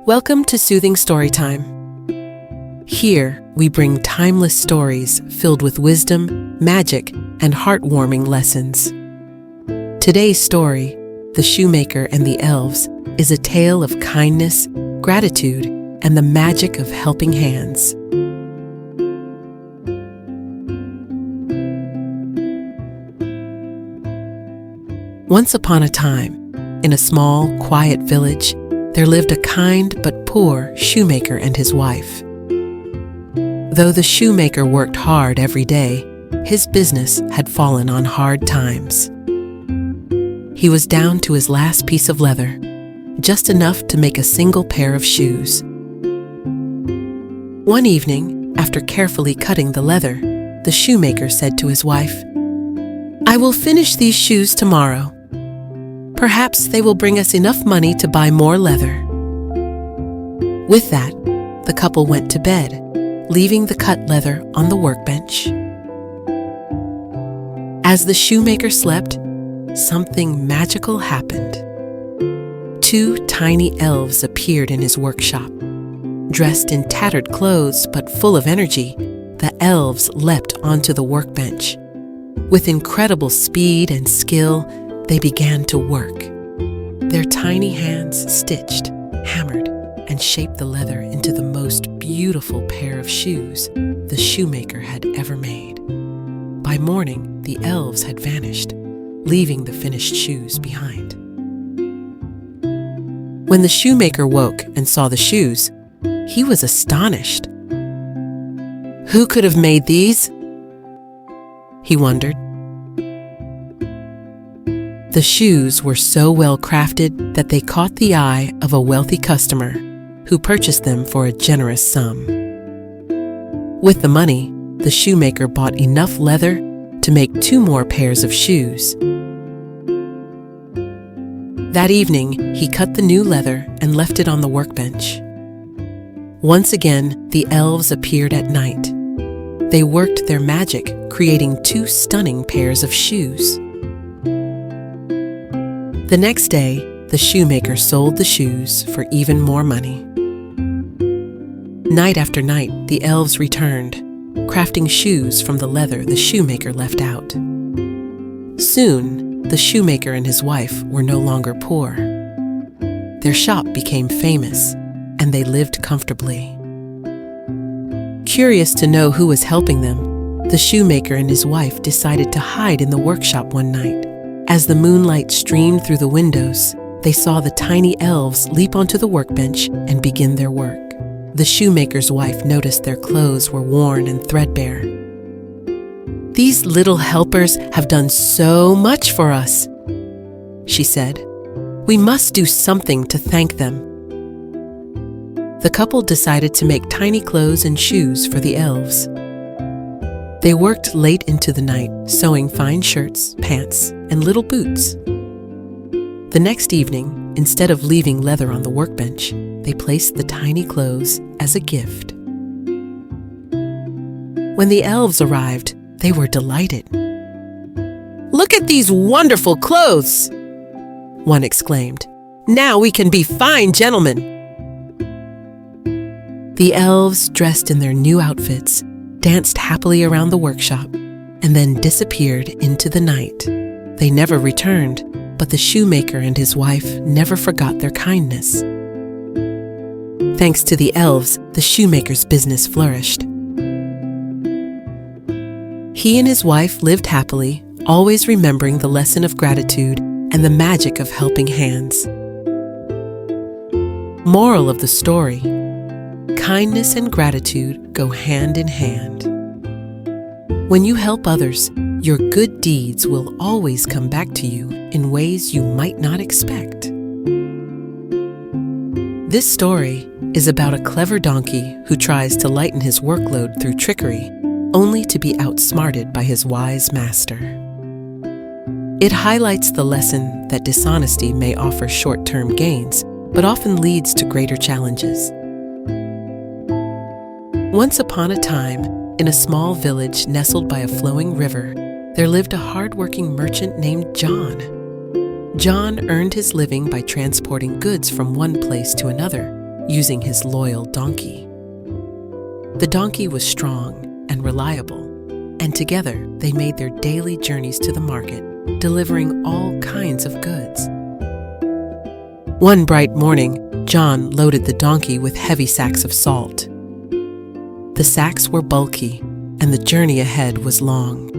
Welcome to Soothing Storytime. Here, we bring timeless stories filled with wisdom, magic, and heartwarming lessons. Today's story, The Shoemaker and the Elves, is a tale of kindness, gratitude, and the magic of helping hands. Once upon a time, in a small, quiet village, there lived a kind but poor shoemaker and his wife. Though the shoemaker worked hard every day, his business had fallen on hard times. He was down to his last piece of leather, just enough to make a single pair of shoes. One evening, after carefully cutting the leather, the shoemaker said to his wife, "I will finish these shoes tomorrow. Perhaps they will bring us enough money to buy more leather." With that, the couple went to bed, leaving the cut leather on the workbench. As the shoemaker slept, something magical happened. Two tiny elves appeared in his workshop. Dressed in tattered clothes but full of energy, the elves leapt onto the workbench. With incredible speed and skill, they began to work. Their tiny hands stitched, hammered, and shaped the leather into the most beautiful pair of shoes the shoemaker had ever made. By morning, the elves had vanished, leaving the finished shoes behind. When the shoemaker woke and saw the shoes, he was astonished. Who could have made these? He wondered. The shoes were so well crafted that they caught the eye of a wealthy customer who purchased them for a generous sum. With the money, the shoemaker bought enough leather to make 2 more pairs of shoes. That evening, he cut the new leather and left it on the workbench. Once again, the elves appeared at night. They worked their magic, creating 2 stunning pairs of shoes. The next day, the shoemaker sold the shoes for even more money. Night after night, the elves returned, crafting shoes from the leather the shoemaker left out. Soon, the shoemaker and his wife were no longer poor. Their shop became famous, and they lived comfortably. Curious to know who was helping them, the shoemaker and his wife decided to hide in the workshop one night. As the moonlight streamed through the windows, they saw the tiny elves leap onto the workbench and begin their work. The shoemaker's wife noticed their clothes were worn and threadbare. "These little helpers have done so much for us," she said. "We must do something to thank them." The couple decided to make tiny clothes and shoes for the elves. They worked late into the night, sewing fine shirts, pants, and little boots. The next evening, instead of leaving leather on the workbench, they placed the tiny clothes as a gift. When the elves arrived, they were delighted. "Look at these wonderful clothes!" one exclaimed. "Now we can be fine gentlemen!" The elves, dressed in their new outfits, danced happily around the workshop, and then disappeared into the night. They never returned, but the shoemaker and his wife never forgot their kindness. Thanks to the elves, the shoemaker's business flourished. He and his wife lived happily, always remembering the lesson of gratitude and the magic of helping hands. Moral of the story: kindness and gratitude go hand in hand. When you help others, your good deeds will always come back to you in ways you might not expect. This story is about a clever donkey who tries to lighten his workload through trickery, only to be outsmarted by his wise master. It highlights the lesson that dishonesty may offer short-term gains, but often leads to greater challenges. Once upon a time, in a small village nestled by a flowing river, there lived a hard-working merchant named John. John earned his living by transporting goods from one place to another, using his loyal donkey. The donkey was strong and reliable, and together they made their daily journeys to the market, delivering all kinds of goods. One bright morning, John loaded the donkey with heavy sacks of salt. The sacks were bulky, and the journey ahead was long.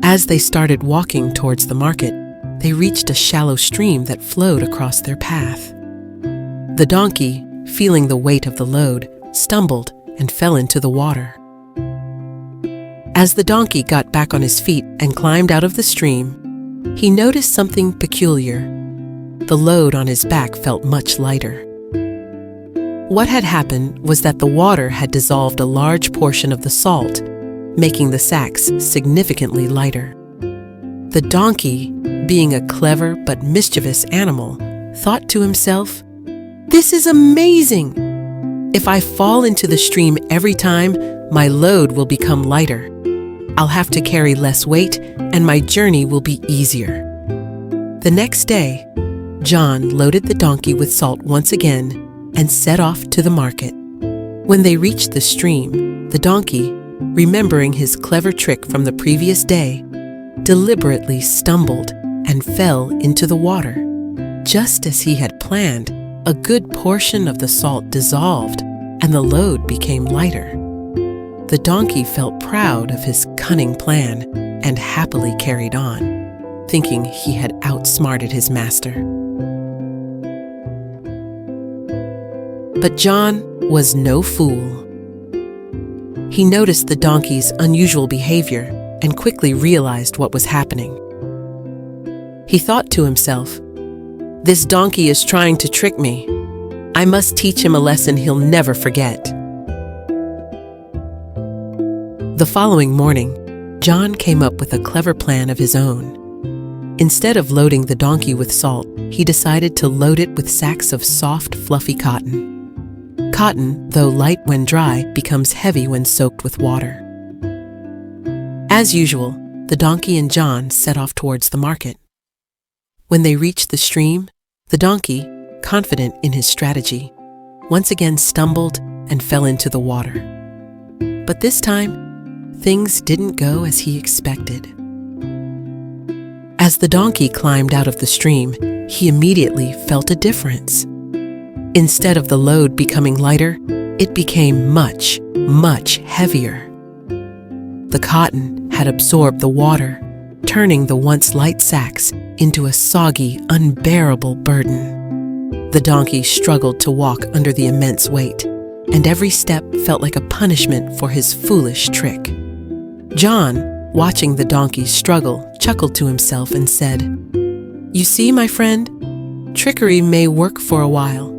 As they started walking towards the market, they reached a shallow stream that flowed across their path. The donkey, feeling the weight of the load, stumbled and fell into the water. As the donkey got back on his feet and climbed out of the stream, he noticed something peculiar. The load on his back felt much lighter. What had happened was that the water had dissolved a large portion of the salt, making the sacks significantly lighter. The donkey, being a clever but mischievous animal, thought to himself, "This is amazing! If I fall into the stream every time, my load will become lighter. I'll have to carry less weight, and my journey will be easier." The next day, John loaded the donkey with salt once again and set off to the market. When they reached the stream, the donkey, remembering his clever trick from the previous day, deliberately stumbled and fell into the water. Just as he had planned, a good portion of the salt dissolved and the load became lighter. The donkey felt proud of his cunning plan and happily carried on, thinking he had outsmarted his master. But John was no fool. He noticed the donkey's unusual behavior and quickly realized what was happening. He thought to himself, "This donkey is trying to trick me. I must teach him a lesson he'll never forget." The following morning, John came up with a clever plan of his own. Instead of loading the donkey with salt, he decided to load it with sacks of soft, fluffy cotton. Cotton, though light when dry, becomes heavy when soaked with water. As usual, the donkey and John set off towards the market. When they reached the stream, the donkey, confident in his strategy, once again stumbled and fell into the water. But this time, things didn't go as he expected. As the donkey climbed out of the stream, he immediately felt a difference. Instead of the load becoming lighter, it became much, much heavier. The cotton had absorbed the water, turning the once light sacks into a soggy, unbearable burden. The donkey struggled to walk under the immense weight, and every step felt like a punishment for his foolish trick. John, watching the donkey struggle, chuckled to himself and said, "You see, my friend, trickery may work for a while,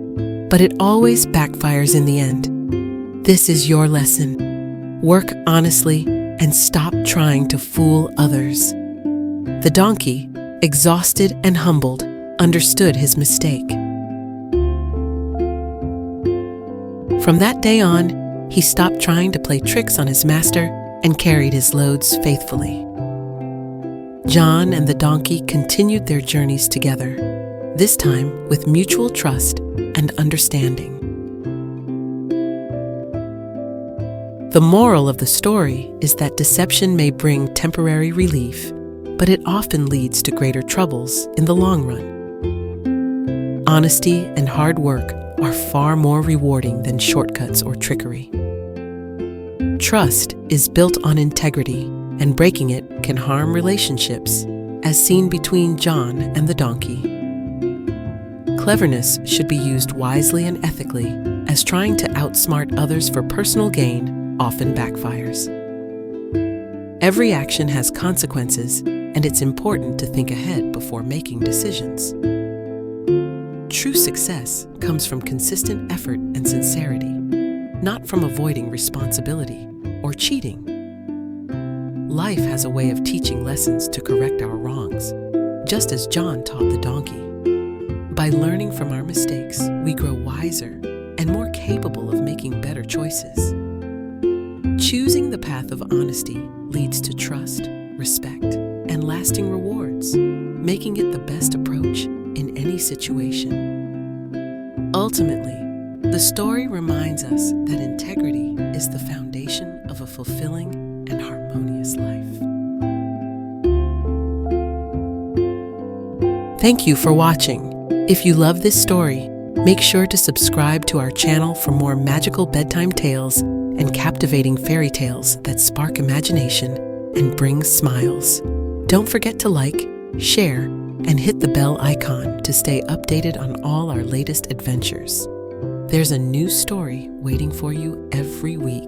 but it always backfires in the end. This is your lesson. Work honestly and stop trying to fool others." The donkey, exhausted and humbled, understood his mistake. From that day on, he stopped trying to play tricks on his master and carried his loads faithfully. John and the donkey continued their journeys together, this time with mutual trust and understanding. The moral of the story is that deception may bring temporary relief, but it often leads to greater troubles in the long run. Honesty and hard work are far more rewarding than shortcuts or trickery. Trust is built on integrity, and breaking it can harm relationships, as seen between John and the donkey. Cleverness should be used wisely and ethically, as trying to outsmart others for personal gain often backfires. Every action has consequences, and it's important to think ahead before making decisions. True success comes from consistent effort and sincerity, not from avoiding responsibility or cheating. Life has a way of teaching lessons to correct our wrongs, just as John taught the donkey. By learning from our mistakes, we grow wiser and more capable of making better choices. Choosing the path of honesty leads to trust, respect, and lasting rewards, making it the best approach in any situation. Ultimately, the story reminds us that integrity is the foundation of a fulfilling and harmonious life. Thank you for watching. If you love this story, make sure to subscribe to our channel for more magical bedtime tales and captivating fairy tales that spark imagination and bring smiles. Don't forget to like, share, and hit the bell icon to stay updated on all our latest adventures. There's a new story waiting for you every week.